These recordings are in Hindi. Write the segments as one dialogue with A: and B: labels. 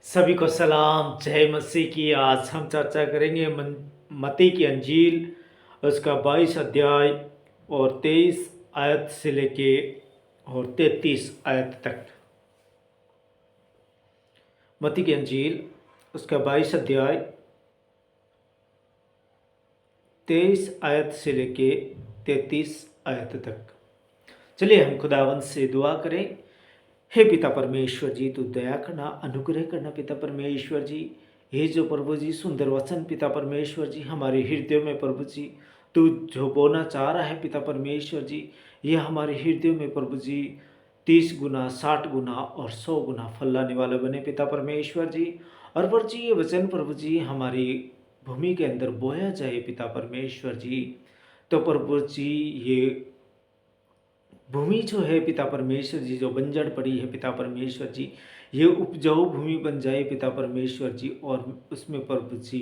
A: सभी को सलाम, जय मसीह की। आज हम चर्चा करेंगे मत्ती की अंजील, उसका 22 अध्याय और 23 आयत से लेके और 33 आयत तक। मत्ती की अंजील, उसका 22 अध्याय 23 आयत से लेके 33 आयत तक। चलिए हम खुदावंत से दुआ करें। हे पिता परमेश्वर जी, तू दया करना, अनुग्रह करना पिता परमेश्वर जी। हे जो प्रभु जी सुंदर वचन पिता परमेश्वर जी हमारे हृदय में प्रभु जी तू जो बोलना चाह रहा है पिता परमेश्वर जी, ये हमारे हृदय में प्रभु जी 30 गुना 60 गुना और 100 गुना फल लाने वाला बने पिता परमेश्वर जी। और प्रभु जी ये वचन प्रभु जी हमारी भूमि के अंदर बोया जाए पिता परमेश्वर जी। तो प्रभु जी ये भूमि जो है पिता परमेश्वर जी, जो बंजर पड़ी है पिता परमेश्वर जी, ये उपजाऊ भूमि बन जाए पिता परमेश्वर जी। और उसमें प्रभु जी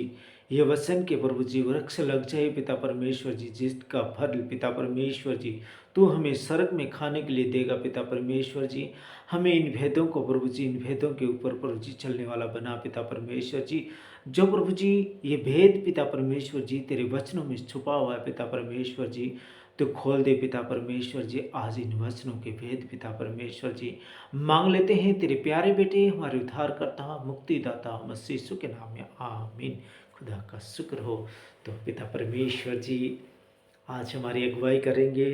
A: ये वचन के प्रभु जी वृक्ष लग जाए पिता परमेश्वर जी, जिसका फल पिता परमेश्वर जी तू हमें स्वर्ग में खाने के लिए देगा पिता परमेश्वर जी। हमें इन भेदों को प्रभु जी, इन भेदों के ऊपर प्रभु जी चलने वाला बना पिता परमेश्वर जी। जो प्रभु जी ये भेद पिता परमेश्वर जी तेरे वचनों में छुपा हुआ है पिता परमेश्वर जी, तो खोल दे पिता परमेश्वर जी। आज इन वचनों के भेद पिता परमेश्वर जी मांग लेते हैं तेरे प्यारे बेटे हमारे उद्धारकर्ता मुक्तिदाता मसीह यीशु के नाम में, आमीन। खुदा का शुक्र हो। तो पिता परमेश्वर जी आज हमारी अगुवाई करेंगे।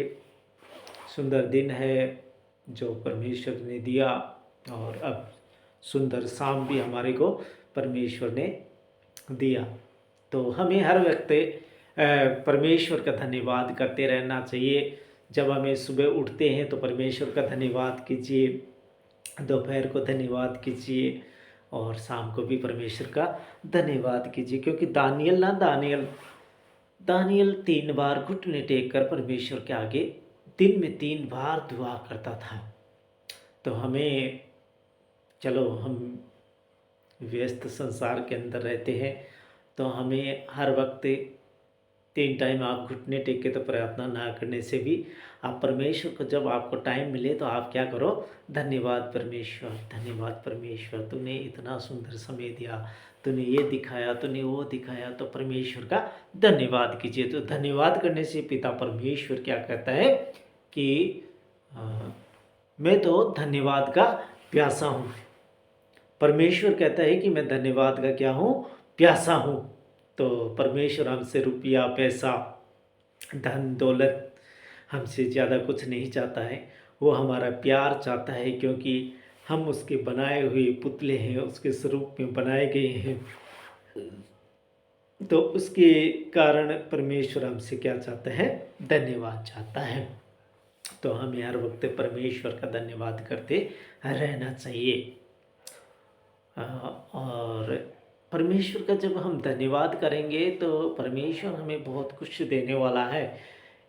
A: सुंदर दिन है जो परमेश्वर ने दिया, और अब सुंदर शाम भी हमारे को परमेश्वर ने दिया। तो हमें हर वक्त परमेश्वर का धन्यवाद करते रहना चाहिए। जब हमें सुबह उठते हैं तो परमेश्वर का धन्यवाद कीजिए, दोपहर को धन्यवाद कीजिए और शाम को भी परमेश्वर का धन्यवाद कीजिए। क्योंकि दानियल 3 बार घुटने टेक कर परमेश्वर के आगे दिन में 3 बार दुआ करता था। तो हमें, चलो हम व्यस्त संसार के अंदर रहते हैं, तो हमें हर वक्त 3 टाइम आप घुटने टेक के तो प्रार्थना ना करने से भी आप परमेश्वर को जब आपको टाइम मिले तो आप क्या करो, धन्यवाद परमेश्वर, तूने इतना सुंदर समय दिया, तूने ये दिखाया, तूने वो दिखाया, तो परमेश्वर का धन्यवाद कीजिए। तो धन्यवाद करने से पिता परमेश्वर क्या कहता है कि मैं तो धन्यवाद का प्यासा हूँ। परमेश्वर कहता है कि मैं धन्यवाद का क्या हूँ, प्यासा हूँ। तो परमेश्वर हमसे रुपया पैसा धन दौलत हमसे ज़्यादा कुछ नहीं चाहता है, वो हमारा प्यार चाहता है। क्योंकि हम उसके बनाए हुए पुतले हैं, उसके स्वरूप में बनाए गए हैं। तो उसके कारण परमेश्वर हमसे क्या चाहता है, धन्यवाद चाहता है। तो हमें हर वक्त परमेश्वर का धन्यवाद करते रहना चाहिए। और परमेश्वर का जब हम धन्यवाद करेंगे तो परमेश्वर हमें बहुत कुछ देने वाला है।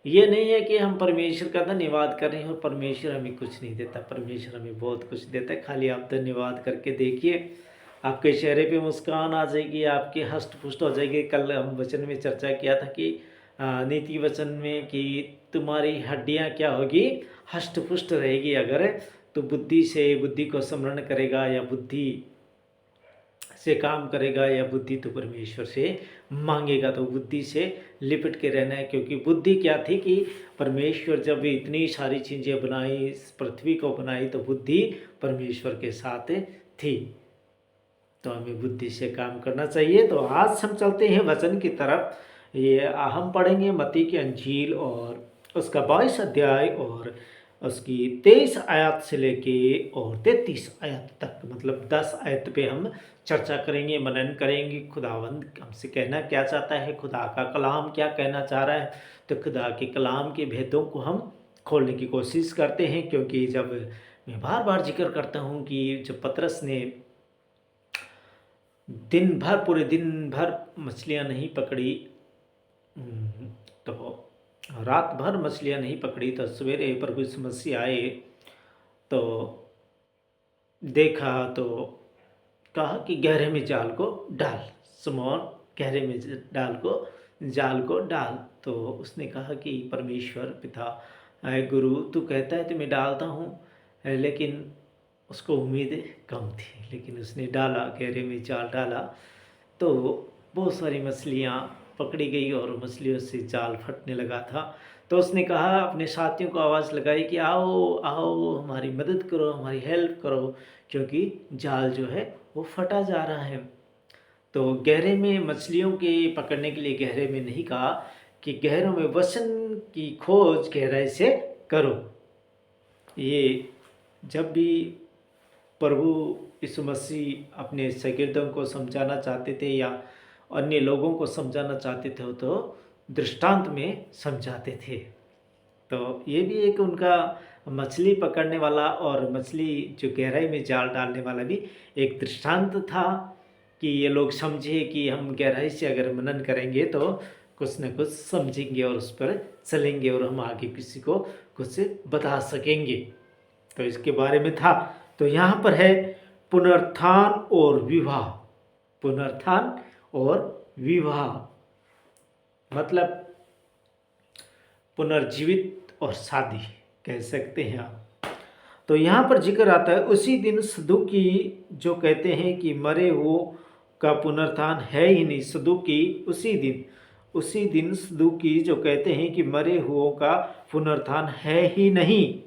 A: ये नहीं है कि हम परमेश्वर का धन्यवाद कर रहे हैं और परमेश्वर हमें कुछ नहीं देता। परमेश्वर हमें बहुत कुछ देता है। खाली आप धन्यवाद करके देखिए, आपके चेहरे पे मुस्कान आ जाएगी, आपकी हष्ट पुष्ट हो जाएगी। कल हम वचन में चर्चा किया था कि नीति वचन में कि तुम्हारी हड्डियाँ क्या होगी, हष्ट पुष्ट रहेगी अगर तो बुद्धि से, बुद्धि को स्मरण करेगा या बुद्धि से काम करेगा या बुद्धि तो परमेश्वर से मांगेगा। तो बुद्धि से लिपट के रहना है। क्योंकि बुद्धि क्या थी कि परमेश्वर जब इतनी सारी चीज़ें बनाई, इस पृथ्वी को बनाई, तो बुद्धि परमेश्वर के साथ थी। तो हमें बुद्धि से काम करना चाहिए। तो आज हम चलते हैं वचन की तरफ। ये हम पढ़ेंगे मत्ती की अंजील और उसका 22 अध्याय और उसकी 23 आयत से लेके और 33 आयत तक, मतलब 10 आयत पे हम चर्चा करेंगे, मनन करेंगे। खुदावंद हमसे कहना क्या चाहता है, खुदा का कलाम क्या कहना चाह रहा है। तो खुदा के कलाम के भेदों को हम खोलने की कोशिश करते हैं। क्योंकि जब मैं बार बार जिक्र करता हूँ कि जब पतरस ने दिन भर, पूरे दिन भर मछलियाँ नहीं पकड़ी, तो रात भर मछलियाँ नहीं पकड़ी, तो सवेरे प्रभु यीशु मसीह आए तो देखा तो कहा कि गहरे में जाल को डाल, समौन गहरे में जाल को डाल। तो उसने कहा कि परमेश्वर पिता, गुरु तू कहता है तो मैं डालता हूँ, लेकिन उसको उम्मीदें कम थी, लेकिन उसने डाला, गहरे में जाल डाला तो बहुत सारी मछलियाँ पकड़ी गई और मछलियों से जाल फटने लगा था। तो उसने कहा, अपने साथियों को आवाज़ लगाई कि आओ आओ, हमारी मदद करो, हमारी हेल्प करो, क्योंकि जाल जो है वो फटा जा रहा है। तो गहरे में मछलियों के पकड़ने के लिए गहरे में नहीं कहा कि गहरों में वसन की खोज गहराई से करो। ये जब भी प्रभु यीशु मसीह अपने शागिर्दों को समझाना चाहते थे या अन्य लोगों को समझाना चाहते थे तो दृष्टांत में समझाते थे। तो ये भी एक उनका मछली पकड़ने वाला और मछली जो गहराई में जाल डालने वाला भी एक दृष्टांत था कि ये लोग समझे कि हम गहराई से अगर मनन करेंगे तो कुछ न कुछ समझेंगे और उस पर चलेंगे और हम आगे किसी को कुछ बता सकेंगे। तो इसके बारे में था। तो यहाँ पर है पुनरुत्थान और विवाह। पुनरुत्थान और विवाह मतलब पुनर्जीवित और शादी कह सकते हैं आप। तो यहाँ पर जिक्र आता है, उसी दिन सदूकी जो कहते हैं कि मरे हुओं का पुनरुत्थान है ही नहीं। सदूकी उसी दिन सदूकी जो कहते हैं कि मरे हुओं का पुनरुत्थान है ही नहीं,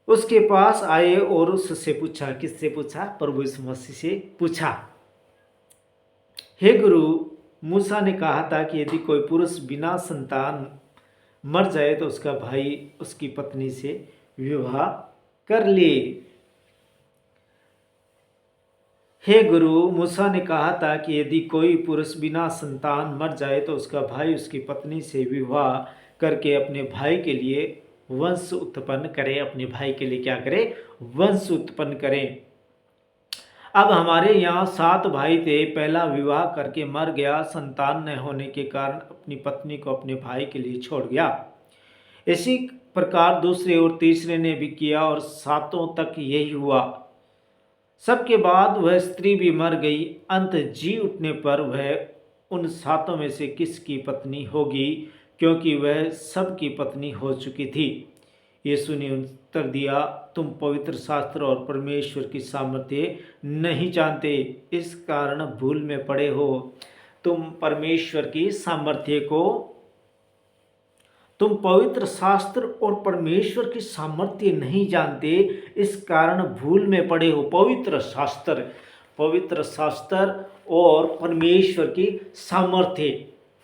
A: उसके पास आए और उससे पूछा। किससे पूछा? प्रभु यीशु मसीह से पूछा, हे गुरु, मूसा ने कहा था कि यदि कोई पुरुष बिना संतान मर जाए तो उसका भाई उसकी पत्नी से विवाह कर ले। हे गुरु, मूसा ने कहा था कि यदि कोई पुरुष बिना संतान मर जाए तो उसका भाई उसकी पत्नी से विवाह करके अपने भाई के लिए वंश उत्पन्न करे। अपने भाई के लिए क्या करे? वंश उत्पन्न करें। अब हमारे यहाँ 7 भाई थे। पहला विवाह करके मर गया, संतान न होने के कारण अपनी पत्नी को अपने भाई के लिए छोड़ गया। इसी प्रकार दूसरे और तीसरे ने भी किया और 7 तक यही हुआ। सबके बाद वह स्त्री भी मर गई। अंत जी उठने पर वह उन 7 में से किसकी पत्नी होगी, क्योंकि वह सबकी पत्नी हो चुकी थी। यीशु ने उत्तर दिया, तुम पवित्र शास्त्र और परमेश्वर की सामर्थ्य नहीं जानते, इस कारण भूल में पड़े हो। तुम परमेश्वर की सामर्थ्य को, तुम पवित्र शास्त्र और परमेश्वर की सामर्थ्य नहीं जानते, इस कारण भूल में पड़े हो। पवित्र शास्त्र और परमेश्वर की सामर्थ्य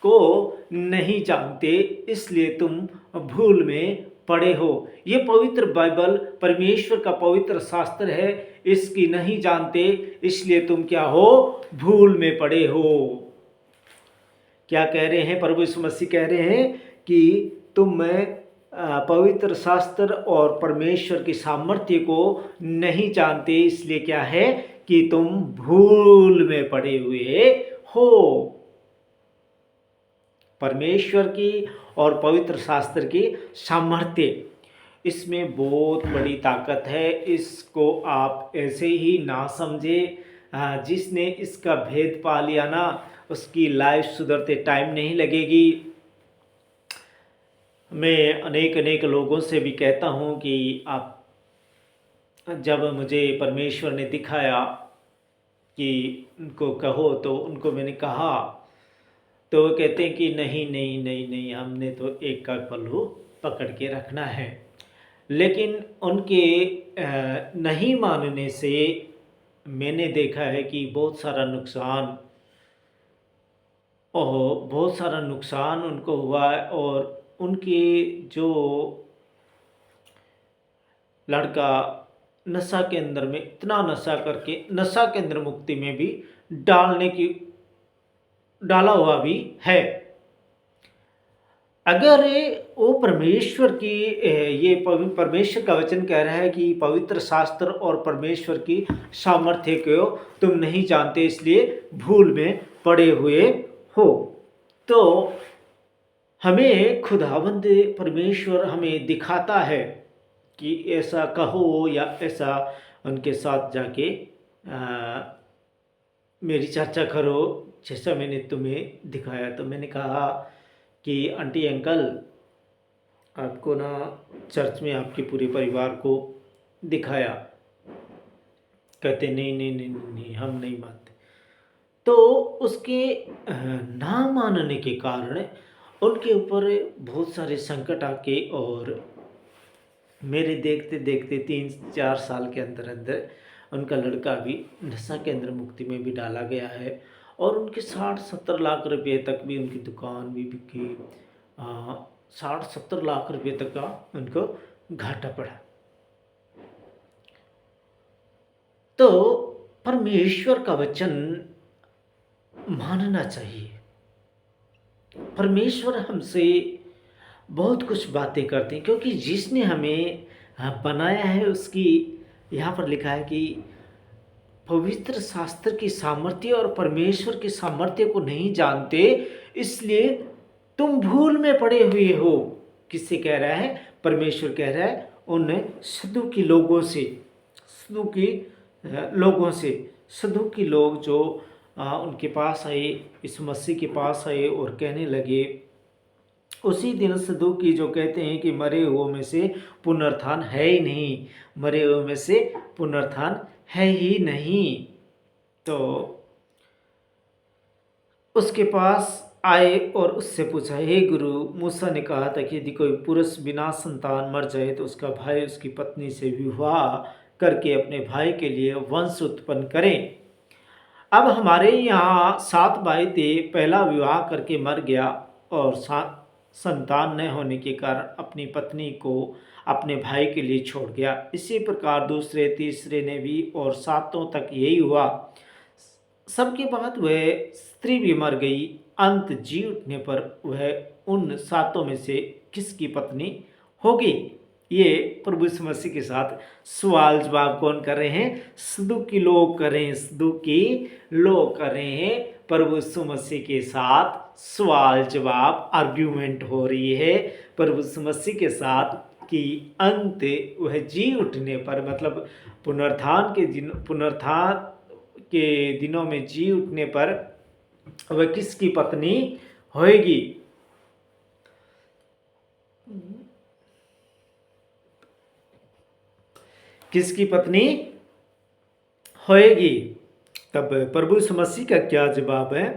A: को नहीं जानते, इसलिए तुम भूल में पड़े हो। ये पवित्र बाइबल परमेश्वर का पवित्र शास्त्र है, इसकी नहीं जानते, इसलिए तुम क्या हो? भूल में पड़े हो। क्या कह रहे हैं? प्रभु यीशु मसीह कह रहे हैं कि तुम पवित्र शास्त्र और परमेश्वर की सामर्थ्य को नहीं जानते, इसलिए क्या है कि तुम भूल में पड़े हुए हो। परमेश्वर की और पवित्र शास्त्र की सामर्थ्य, इसमें बहुत बड़ी ताकत है। इसको आप ऐसे ही ना समझे। जिसने इसका भेद पा लिया ना, उसकी लाइफ सुधरते टाइम नहीं लगेगी। मैं अनेक लोगों से भी कहता हूँ कि आप, जब मुझे परमेश्वर ने दिखाया कि उनको कहो, तो उनको मैंने कहा, तो वो कहते हैं कि नहीं नहीं नहीं नहीं, हमने तो एक का पल्लू पकड़ के रखना है। लेकिन उनके नहीं मानने से मैंने देखा है कि बहुत सारा नुकसान उनको हुआ है। और उनके जो लड़का नशा के अंदर में इतना नशा करके नशा के अंदर मुक्ति में भी डाला हुआ भी है। अगर वो परमेश्वर की ये परमेश्वर का वचन कह रहा है कि पवित्र शास्त्र और परमेश्वर की सामर्थ्य को तुम नहीं जानते, इसलिए भूल में पड़े हुए हो, तो हमें खुदावंद परमेश्वर हमें दिखाता है कि ऐसा कहो या ऐसा उनके साथ जाके मेरी चर्चा करो, जैसा मैंने तुम्हें दिखाया। तो मैंने कहा कि आंटी अंकल, आपको ना चर्च में आपके पूरे परिवार को दिखाया, कहते नहीं नहीं नहीं नहीं नहीं, हम नहीं मानते। तो उसके ना मानने के कारण उनके ऊपर बहुत सारे संकट आके, और मेरे देखते देखते 3-4 साल के अंदर अंदर उनका लड़का भी नशा केंद्र मुक्ति में भी डाला गया है, और उनके 60-70 लाख रुपए तक भी उनकी दुकान भी बिकी। 60-70 लाख रुपए तक का उनको घाटा पड़ा। तो परमेश्वर का वचन मानना चाहिए। परमेश्वर हमसे बहुत कुछ बातें करते हैं, क्योंकि जिसने हमें बनाया है उसकी, यहाँ पर लिखा है कि पवित्र शास्त्र की सामर्थ्य और परमेश्वर की सामर्थ्य को नहीं जानते, इसलिए तुम भूल में पड़े हुए हो। किससे कह रहा है? परमेश्वर कह रहा है उन सदुकी लोगों से। सदुकी लोगों से, सदुकी लोग जो उनके पास आए, इस मसीह के पास आए और कहने लगे, उसी दिन सदुकी जो कहते हैं कि मरे हुओं में से पुनरुत्थान है ही नहीं, मरे हुओं में से पुनरुत्थान है ही नहीं। तो उसके पास आए और उससे पूछा, हे गुरु, मूसा ने कहा था कि यदि कोई पुरुष बिना संतान मर जाए तो उसका भाई उसकी पत्नी से विवाह करके अपने भाई के लिए वंश उत्पन्न करें। अब हमारे यहाँ 7 भाई थे, पहला विवाह करके मर गया और संतान न होने के कारण अपनी पत्नी को अपने भाई के लिए छोड़ गया। इसी प्रकार दूसरे तीसरे ने भी, और 7 तक यही हुआ। सबके बाद वह स्त्री भी मर गई। अंत जी उठने पर वह उन 7 में से किसकी पत्नी होगी? ये प्रभु यीशु मसीह के साथ सवाल जवाब कौन कर रहे हैं? सदुकी लोग कर रहे हैं। सदुकी लोग कर रहे हैं प्रभु यीशु मसीह के साथ सवाल जवाब, आर्ग्यूमेंट हो रही है प्रभु यीशु मसीह के साथ कि अंत वह जी उठने पर, मतलब पुनरुत्थान के दिनों में जी उठने पर वह किसकी पत्नी होएगी? किसकी पत्नी होएगी? तब प्रभु यीशु मसीह का क्या जवाब है?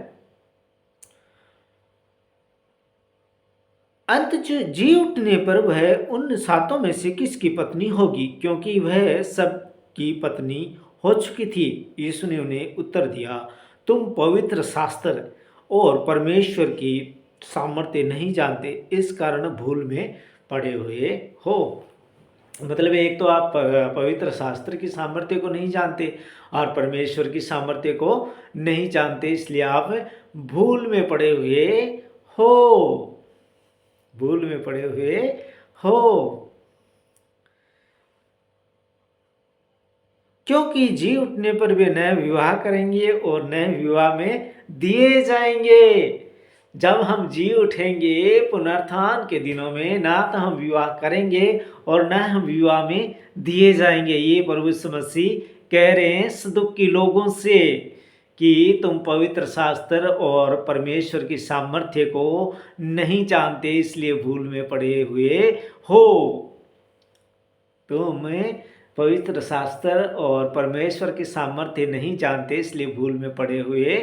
A: अंत जी उठने पर वह उन 7 में से किसकी पत्नी होगी, क्योंकि वह सब की पत्नी हो चुकी थी। यीशु ने उन्हें उत्तर दिया, तुम पवित्र शास्त्र और परमेश्वर की सामर्थ्य नहीं जानते, इस कारण भूल में पड़े हुए हो। मतलब एक तो आप पवित्र शास्त्र की सामर्थ्य को नहीं जानते और परमेश्वर की सामर्थ्य को नहीं जानते, इसलिए आप भूल में पड़े हुए हो। भूल में पड़े हुए हो, क्योंकि जी उठने पर वे नए विवाह करेंगे और नए विवाह में दिए जाएंगे। जब हम जी उठेंगे पुनरुत्थान के दिनों में, ना तो हम विवाह करेंगे और ना हम विवाह में दिए जाएंगे। ये प्रभु यीशु मसीह कह रहे हैं सदुकी लोगों से कि तुम पवित्र शास्त्र और परमेश्वर की सामर्थ्य को नहीं जानते, इसलिए भूल में पड़े हुए हो। तुम पवित्र शास्त्र और परमेश्वर की सामर्थ्य नहीं जानते, इसलिए भूल में पड़े हुए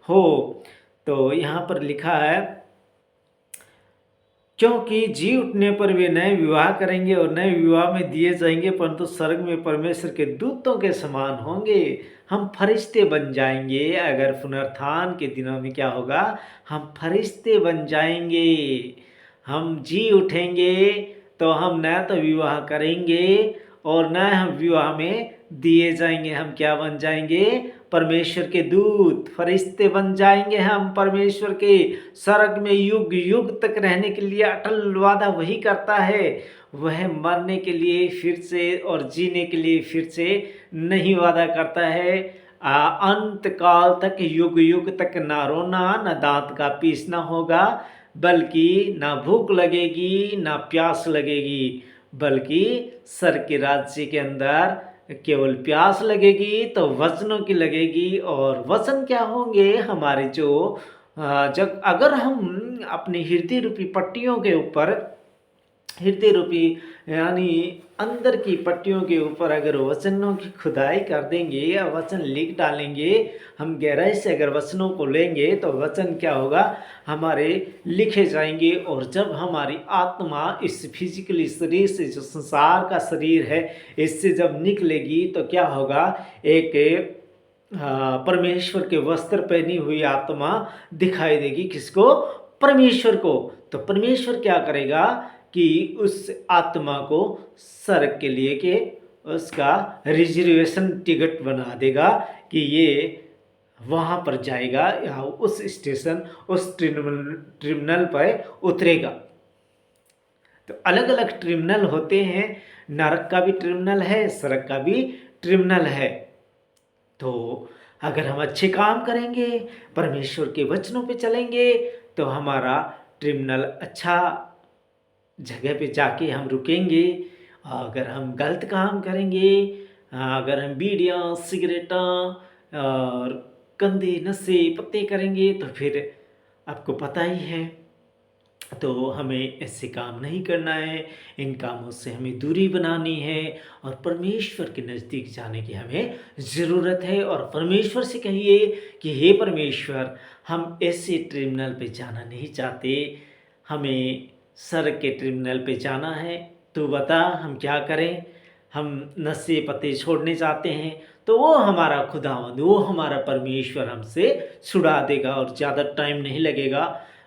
A: हो। तो यहाँ पर लिखा है, क्योंकि जी उठने पर वे नए विवाह करेंगे और नए विवाह में दिए जाएंगे, परंतु स्वर्ग में परमेश्वर के दूतों के समान होंगे। हम फरिश्ते बन जाएंगे। अगर पुनरुत्थान के दिनों में क्या होगा? हम फरिश्ते बन जाएंगे। हम जी उठेंगे तो हम न तो विवाह करेंगे और न हम विवाह में दिए जाएंगे। हम क्या बन जाएंगे? परमेश्वर के दूत, फरिश्ते बन जाएंगे हम परमेश्वर के। स्वर्ग में युग युग तक रहने के लिए अटल वादा वही करता है। वह मरने के लिए फिर से और जीने के लिए फिर से नहीं वादा करता है। अंत काल तक, युग युग तक ना रोना, ना दांत का पीसना होगा, बल्कि ना भूख लगेगी ना प्यास लगेगी, बल्कि सर के राज्य के अंदर केवल प्यास लगेगी तो वचनों की लगेगी। और वचन क्या होंगे? हमारे जो जब अगर हम अपनी हृदय रूपी पट्टियों के ऊपर हृदय रूपी यानी अंदर की पट्टियों के ऊपर अगर वचनों की खुदाई कर देंगे या वचन लिख डालेंगे, हम गहराई से अगर वचनों को लेंगे तो वचन क्या होगा, हमारे लिखे जाएंगे। और जब हमारी आत्मा इस फिजिकली शरीर से, जो संसार का शरीर है, इससे जब निकलेगी तो क्या होगा, एक परमेश्वर के वस्त्र पहनी हुई आत्मा दिखाई देगी। किसको? परमेश्वर को। तो परमेश्वर क्या करेगा कि उस आत्मा को स्वर्ग के लिए के उसका रिजर्वेशन टिकट बना देगा कि ये वहाँ पर जाएगा या उस स्टेशन, उस टर्मिनल पर उतरेगा। तो अलग अलग टर्मिनल होते हैं, नरक का भी टर्मिनल है, स्वर्ग का भी टर्मिनल है। तो अगर हम अच्छे काम करेंगे, परमेश्वर के वचनों पे चलेंगे, तो हमारा टर्मिनल अच्छा जगह पे जाके हम रुकेंगे। अगर हम गलत काम करेंगे, अगर हम बीड़ियाँ, सिगरेटां और गंदे नशे पत्ते करेंगे, तो फिर आपको पता ही है। तो हमें ऐसे काम नहीं करना है, इन कामों से हमें दूरी बनानी है और परमेश्वर के नज़दीक जाने की हमें ज़रूरत है। और परमेश्वर से कहिए कि हे परमेश्वर, हम ऐसे ट्रिब्यूनल पे जाना नहीं चाहते, हमें सड़क के ट्रिब्यूनल पे जाना है। तो बता हम क्या करें? हम नशे पत्ते छोड़ने चाहते हैं, तो वो हमारा खुदावंद, वो हमारा परमेश्वर हमसे छुड़ा देगा और ज़्यादा टाइम नहीं लगेगा।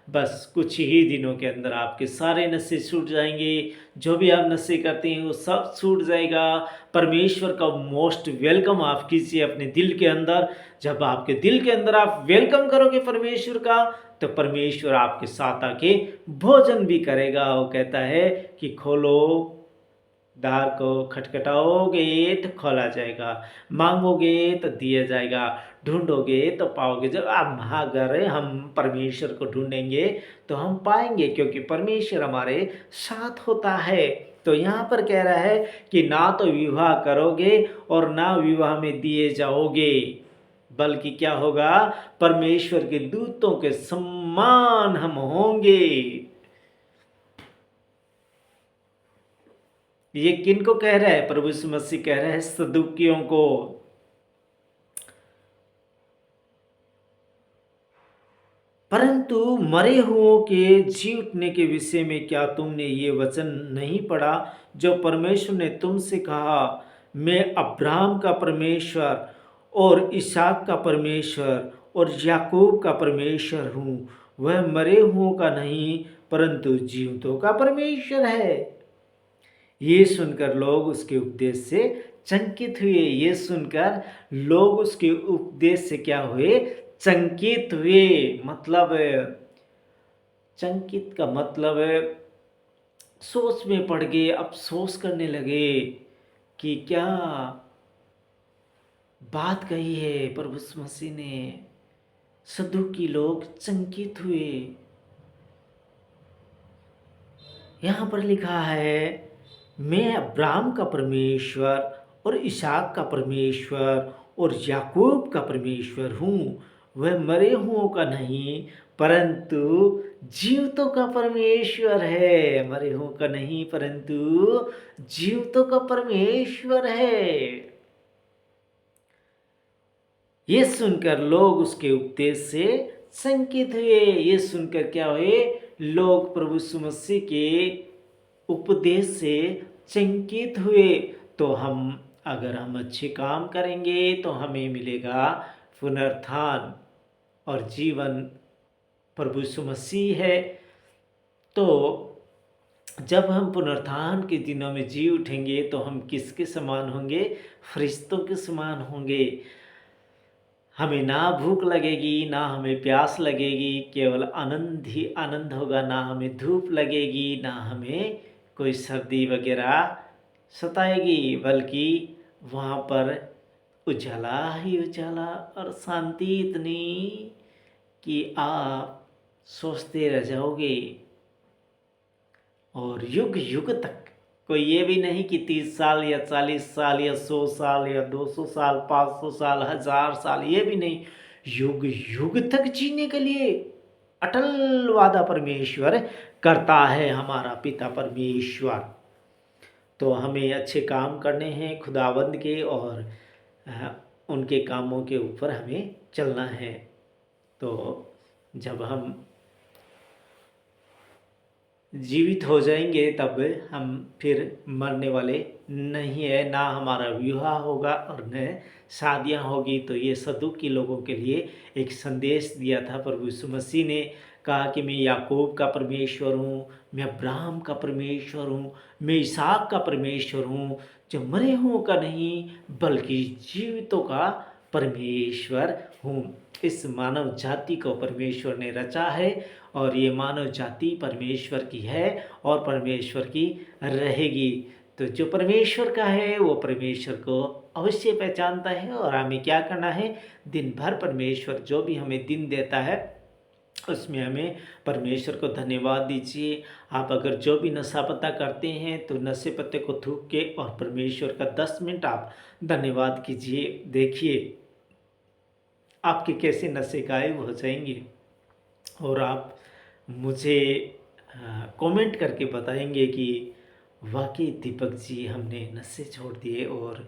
A: बस कुछ ही दिनों के अंदर आपके सारे नशे छूट जाएंगे। जो भी आप नशे करते हैं वो सब छूट जाएगा। परमेश्वर का मोस्ट वेलकम आप कीजिए अपने दिल के अंदर। जब आपके दिल के अंदर आप वेलकम करोगे परमेश्वर का, तो परमेश्वर आपके साथ आके भोजन भी करेगा। वो कहता है कि खोलो द्वार को, खटखटाओगे तो खोला जाएगा, मांगोगे तो दिया जाएगा, ढूंढोगे तो पाओगे। जब आप अगर हम परमेश्वर को ढूंढेंगे तो हम पाएंगे, क्योंकि परमेश्वर हमारे साथ होता है। तो यहाँ पर कह रहा है कि ना तो विवाह करोगे और ना विवाह में दिए जाओगे, बल्कि क्या होगा, परमेश्वर के दूतों के समान हम होंगे। ये किन को कह रहा है? प्रभु यीशु मसीह कह रहे हैं सदुकियों को। परंतु मरे हुओं के जी उठने के विषय में क्या तुमने ये वचन नहीं पढ़ा, जो परमेश्वर ने तुमसे कहा, मैं अब्राहम का परमेश्वर और इसहाक का परमेश्वर और याकूब का परमेश्वर हूँ। वह मरे हुओं का नहीं परंतु जीवितों का परमेश्वर है। ये सुनकर लोग उसके उपदेश से चंकित हुए। ये सुनकर लोग उसके उपदेश से क्या हुए? चंकित हुए। मतलब चंकित का मतलब है सोच में पड़ गए, अफसोस करने लगे कि क्या बात कही है प्रभु यीशु मसीह ने। सदुकी लोग चंकित हुए। यहाँ पर लिखा है, मैं अब्राहम का परमेश्वर और इसहाक का परमेश्वर और याकूब का परमेश्वर हूँ। वह मरे हुओं का नहीं परंतु जीवितों का परमेश्वर है। मरे हुओं का नहीं परंतु जीवितों का परमेश्वर है। ये सुनकर लोग उसके उपदेश से संकित हुए। ये सुनकर क्या हुए? लोग प्रभु यीशु मसीह के उपदेश से चंकित हुए। तो अगर हम अच्छे काम करेंगे तो हमें मिलेगा पुनरुत्थान और जीवन। प्रभु यीशु मसीह है। तो जब हम पुनरुत्थान के दिनों में जी उठेंगे तो हम किसके समान होंगे? फरिश्तों के समान होंगे। हमें ना भूख लगेगी, ना हमें प्यास लगेगी, केवल आनंद ही आनंद होगा। ना हमें धूप लगेगी, ना हमें कोई सर्दी वगैरह सताएगी, बल्कि वहाँ पर उजाला ही उजाला और शांति इतनी कि आप सोचते रह जाओगे। और युग युग तक, कोई ये भी नहीं कि 30 साल या 40 साल या 100 साल या 200 साल, 500 साल, 1000 साल, ये भी नहीं। युग युग तक जीने के लिए अटल वादा परमेश्वर करता है, हमारा पिता परमेश्वर। तो हमें अच्छे काम करने हैं खुदावंद के, और उनके कामों के ऊपर हमें चलना है। तो जब हम जीवित हो जाएंगे तब हम फिर मरने वाले नहीं है, ना हमारा विवाह होगा और न शादियां होगी। तो ये सदुकी लोगों के लिए एक संदेश दिया था प्रभु यीशु मसीह ने। कहा कि मैं याकूब का परमेश्वर हूँ, मैं अब्राहम का परमेश्वर हूँ, मैं इसहाक का परमेश्वर हूँ, जो मरे हुओं का नहीं बल्कि जीवितों का परमेश्वर हूँ। इस मानव जाति को परमेश्वर ने रचा है, और ये मानव जाति परमेश्वर की है और परमेश्वर की रहेगी। तो जो परमेश्वर का है वो परमेश्वर को अवश्य पहचानता है। और हमें क्या करना है, दिन भर परमेश्वर जो भी हमें दिन देता है उसमें हमें परमेश्वर को धन्यवाद दीजिए। आप अगर जो भी नशा पत्ता करते हैं तो नशे पत्ते को थूक के और परमेश्वर का 10 मिनट आप धन्यवाद कीजिए। देखिए आपके कैसे नशे गायब हो जाएंगे, और आप मुझे कमेंट करके बताएंगे कि वाकई दीपक जी हमने नशे छोड़ दिए और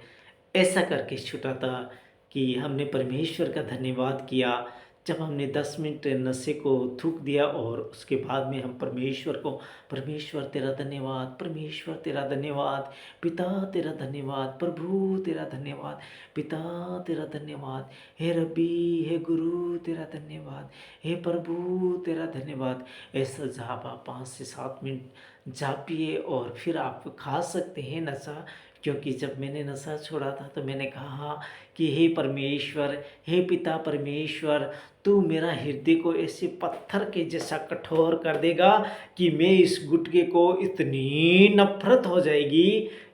A: ऐसा करके छूटा था कि हमने परमेश्वर का धन्यवाद किया जब हमने 10 मिनट नशे को थूक दिया। और उसके बाद में हम परमेश्वर को, परमेश्वर तेरा धन्यवाद, परमेश्वर तेरा धन्यवाद, पिता तेरा धन्यवाद, प्रभु तेरा धन्यवाद, पिता तेरा धन्यवाद, हे रब्बी, हे गुरु तेरा धन्यवाद, हे प्रभु तेरा धन्यवाद। ऐसा जाप आप 5 से 7 मिनट जापिए और फिर आप खा सकते हैं नशा। क्योंकि जब मैंने नशा छोड़ा था तो मैंने कहा कि हे परमेश्वर, हे पिता परमेश्वर, तू मेरा हृदय को ऐसे पत्थर के जैसा कठोर कर देगा कि मैं इस गुटके को इतनी नफरत हो जाएगी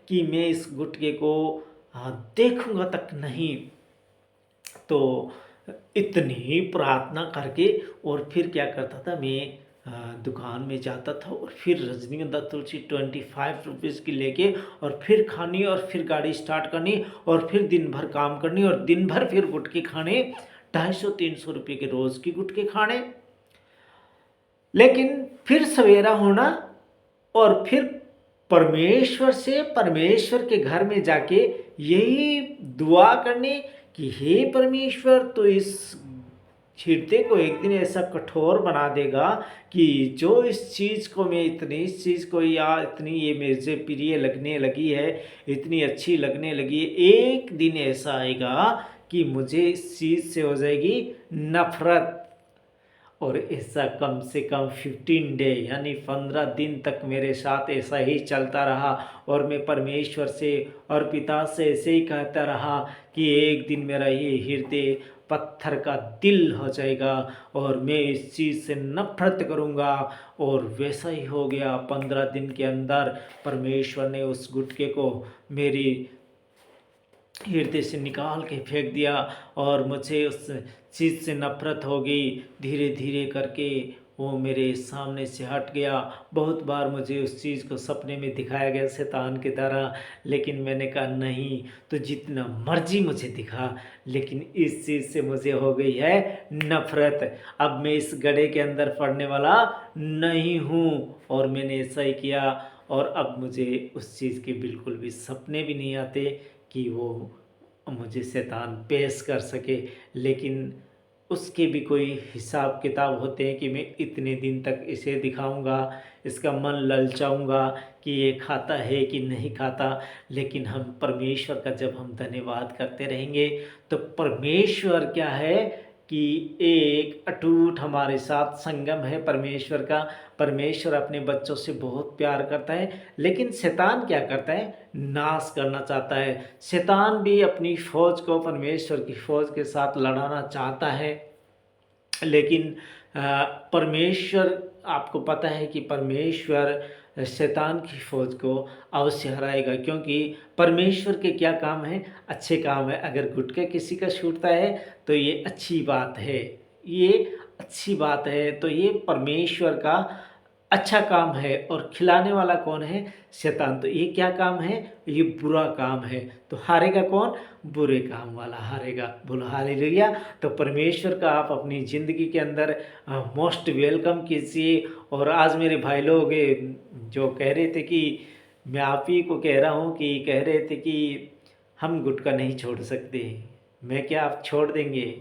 A: कि मैं इस गुटके को देखूंगा तक नहीं। तो इतनी प्रार्थना करके और फिर क्या करता था मैं, दुकान में जाता था और फिर रजनीगंधा तुलसी 25 रुपीज़ की लेके और फिर खानी और फिर गाड़ी स्टार्ट करनी और फिर दिन भर काम करनी और दिन भर फिर गुटके खाने, 250-300 रुपये के रोज़ की गुटके खाने। लेकिन फिर सवेरा होना और फिर परमेश्वर से, परमेश्वर के घर में जाके यही दुआ करने कि हे परमेश्वर, तो इस हृदय को एक दिन ऐसा कठोर बना देगा कि जो इस चीज़ को मैं इतनी, इस चीज़ को या इतनी ये मेरे से प्रिय लगने लगी है, इतनी अच्छी लगने लगी है, एक दिन ऐसा आएगा कि मुझे इस चीज़ से हो जाएगी नफरत। और ऐसा कम से कम 15 डे यानी 15 दिन तक मेरे साथ ऐसा ही चलता रहा। और मैं परमेश्वर से और पिता से ऐसे ही कहता रहा कि एक दिन मेरा ये हृदय पत्थर का दिल हो जाएगा और मैं इस चीज़ से नफरत करूँगा। और वैसा ही हो गया। 15 दिन के अंदर परमेश्वर ने उस गुटके को मेरी हृदय से निकाल के फेंक दिया और मुझे उस चीज़ से नफरत हो गई। धीरे धीरे करके वो मेरे सामने से हट गया। बहुत बार मुझे उस चीज़ को सपने में दिखाया गया शैतान की तरह, लेकिन मैंने कहा नहीं, तो जितना मर्जी मुझे दिखा, लेकिन इस चीज़ से मुझे हो गई है नफरत। अब मैं इस गड्ढे के अंदर पड़ने वाला नहीं हूँ। और मैंने ऐसा ही किया और अब मुझे उस चीज़ के बिल्कुल भी सपने भी नहीं आते कि वो मुझे शैतान पेश कर सके। लेकिन उसके भी कोई हिसाब किताब होते हैं कि मैं इतने दिन तक इसे दिखाऊंगा, इसका मन ललचाऊंगा कि ये खाता है कि नहीं खाता। लेकिन हम परमेश्वर का जब हम धन्यवाद करते रहेंगे तो परमेश्वर क्या है कि एक अटूट हमारे साथ संगम है परमेश्वर का। परमेश्वर अपने बच्चों से बहुत प्यार करता है, लेकिन शैतान क्या करता है, नाश करना चाहता है। शैतान भी अपनी फौज को परमेश्वर की फौज के साथ लड़ाना चाहता है। लेकिन परमेश्वर, आपको पता है कि परमेश्वर शैतान की फौज को अवश्य हराएगा, क्योंकि परमेश्वर के क्या काम है, अच्छे काम है। अगर गुटके किसी का छूटता है तो ये अच्छी बात है, ये अच्छी बात है। तो ये परमेश्वर का अच्छा काम है और खिलाने वाला कौन है? शैतान। तो ये क्या काम है? ये बुरा काम है। तो हारेगा कौन? बुरे काम वाला हारेगा। बोलो हालेलुया। तो परमेश्वर का आप अपनी ज़िंदगी के अंदर मोस्ट वेलकम कीजिए। और आज मेरे भाई लोग जो कह रहे थे कि मैं आप ही को कह रहा हूँ कि कह रहे थे कि हम गुटखा नहीं छोड़ सकते। मैं क्या आप छोड़ देंगे?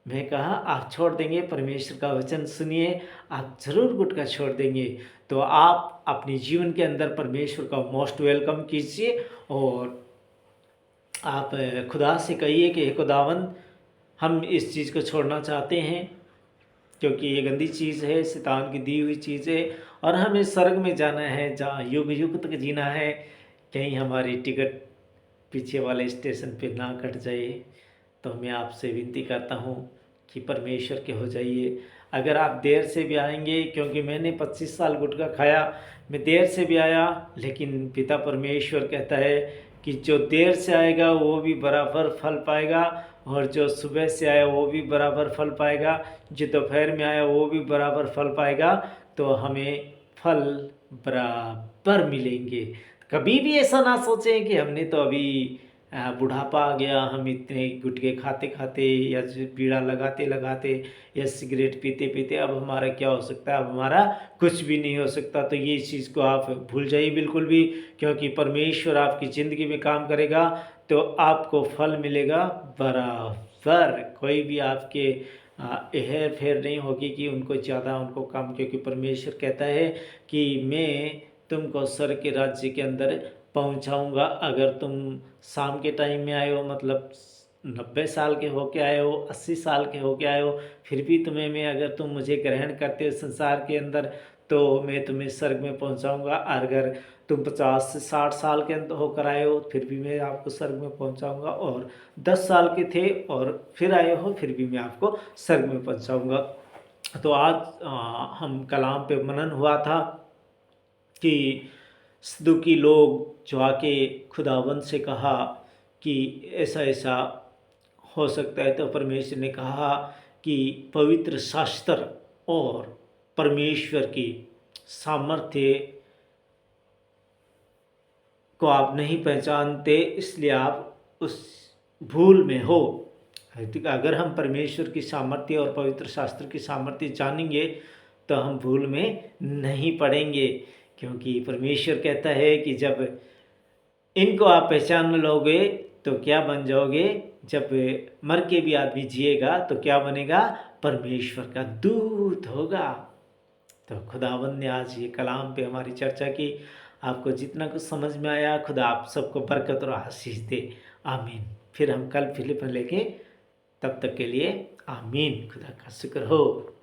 A: मैं कहा आप छोड़ देंगे, परमेश्वर का वचन सुनिए, आप ज़रूर गुटखा छोड़ देंगे। तो आप अपने जीवन के अंदर परमेश्वर का मोस्ट वेलकम कीजिए और आप खुदा से कहिए कि हे खुदावन, हम इस चीज़ को छोड़ना चाहते हैं क्योंकि ये गंदी चीज़ है, शैतान की दी हुई चीज़ है और हमें स्वर्ग में जाना है जहाँ युग युग तक जीना है। कहीं हमारी टिकट पीछे वाले स्टेशन पे ना कट जाए। तो मैं आपसे विनती करता हूँ कि परमेश्वर के हो जाइए। अगर आप देर से भी आएंगे, क्योंकि मैंने 25 साल गुटखा खाया, मैं देर से भी आया, लेकिन पिता परमेश्वर कहता है कि जो देर से आएगा वो भी बराबर फल पाएगा और जो सुबह से आया वो भी बराबर फल पाएगा, जो दोपहर में आया वो भी बराबर फल पाएगा। तो हमें फल बराबर मिलेंगे। कभी भी ऐसा ना सोचें कि हमने तो अभी बुढ़ापा आ गया, हम इतने गुटखे खाते खाते या बीड़ा लगाते लगाते या सिगरेट पीते पीते अब हमारा क्या हो सकता है, अब हमारा कुछ भी नहीं हो सकता। तो ये चीज़ को आप भूल जाइए बिल्कुल भी, क्योंकि परमेश्वर आपकी ज़िंदगी में काम करेगा तो आपको फल मिलेगा बराबर। कोई भी आपके हेर फेर नहीं होगी कि उनको ज़्यादा उनको कम, क्योंकि परमेश्वर कहता है कि मैं तुमको स्वर्ग के राज्य के अंदर पहुंचाऊंगा। अगर तुम शाम के टाइम में आए हो, मतलब 90 साल के होके आए हो, 80 साल के होके आए हो, फिर भी तुम्हें मैं, अगर तुम मुझे ग्रहण करते हो संसार के अंदर, तो मैं तुम्हें स्वर्ग में पहुंचाऊंगा। अगर तुम 50 से 60 साल के अंदर होकर आए हो, फिर भी मैं आपको स्वर्ग में पहुंचाऊंगा। और 10 साल के थे और फिर आए हो, फिर भी मैं आपको स्वर्ग में पहुंचाऊंगा। तो आज हम कलाम पे मनन हुआ था कि सदूकी लोग जो आके खुदावंद से कहा कि ऐसा ऐसा हो सकता है, तो परमेश्वर ने कहा कि पवित्र शास्त्र और परमेश्वर की सामर्थ्य को आप नहीं पहचानते, इसलिए आप उस भूल में हो। अगर हम परमेश्वर की सामर्थ्य और पवित्र शास्त्र की सामर्थ्य जानेंगे तो हम भूल में नहीं पड़ेंगे, क्योंकि परमेश्वर कहता है कि जब इनको आप पहचान लोगे तो क्या बन जाओगे? जब मर के भी आदमी जिएगा तो क्या बनेगा? परमेश्वर का दूत होगा। तो खुदावंद ने आज ये कलाम पे हमारी चर्चा की। आपको जितना कुछ समझ में आया, खुदा आप सबको बरकत और आशीष दे। आमीन। फिर हम कल फिलिप लेके, तब तक के लिए आमीन। खुदा का शुक्र हो।